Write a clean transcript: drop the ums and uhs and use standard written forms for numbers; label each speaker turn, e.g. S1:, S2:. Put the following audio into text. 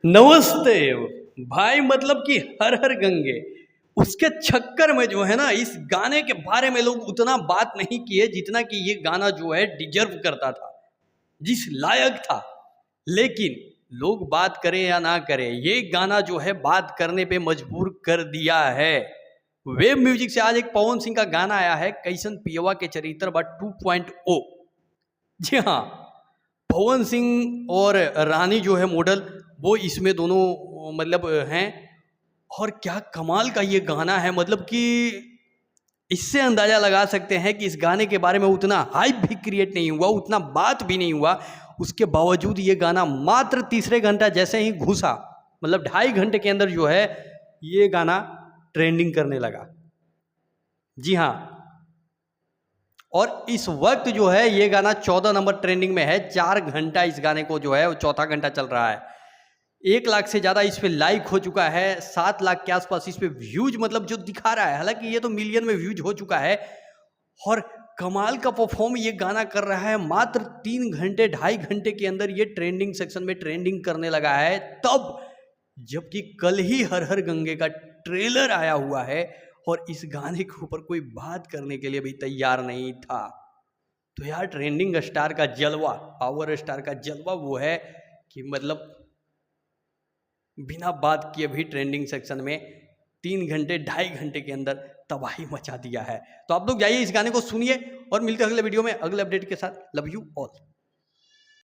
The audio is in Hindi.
S1: नमस्ते भाई, मतलब कि हर हर गंगे। उसके चक्कर में जो है ना, इस गाने के बारे में लोग उतना बात नहीं किए जितना कि ये गाना जो है डिजर्व करता था, जिस लायक था। लेकिन लोग बात करें या ना करें, ये गाना जो है बात करने पे मजबूर कर दिया है। वेब म्यूजिक से आज एक पवन सिंह का गाना आया है, कैसन पियवा के चरित्र बा 2.0। जी हाँ, पवन सिंह और रानी जो है मॉडल, वो इसमें दोनों मतलब हैं। और क्या कमाल का ये गाना है, मतलब कि इससे अंदाजा लगा सकते हैं कि इस गाने के बारे में उतना हाइप भी क्रिएट नहीं हुआ, उतना बात भी नहीं हुआ। उसके बावजूद ये गाना मात्र तीसरे घंटा जैसे ही घुसा, मतलब 2.5 घंटे के अंदर जो है ये गाना ट्रेंडिंग करने लगा। जी हाँ, और इस वक्त जो है ये गाना 14 नंबर ट्रेंडिंग में है। 4 घंटा इस गाने को जो है वो चौथा घंटा चल रहा है। 1 लाख से ज़्यादा इस पे लाइक हो चुका है, 7 लाख के आसपास इस पे व्यूज मतलब जो दिखा रहा है, हालांकि ये तो मिलियन में व्यूज हो चुका है। और कमाल का परफॉर्म ये गाना कर रहा है। मात्र 3 घंटे 2.5 घंटे के अंदर ये ट्रेंडिंग सेक्शन में ट्रेंडिंग करने लगा है, तब जबकि कल ही हर हर गंगे का ट्रेलर आया हुआ है और इस गाने के ऊपर कोई बात करने के लिए भी तैयार नहीं था। तो यार, ट्रेंडिंग स्टार का जलवा, पावर स्टार का जलवा वो है कि मतलब बिना बात किए भी ट्रेंडिंग सेक्शन में 3 घंटे 2.5 घंटे के अंदर तबाही मचा दिया है। तो आप लोग जाइए, इस गाने को सुनिए और मिलते हैं अगले वीडियो में अगले अपडेट के साथ। Love you all.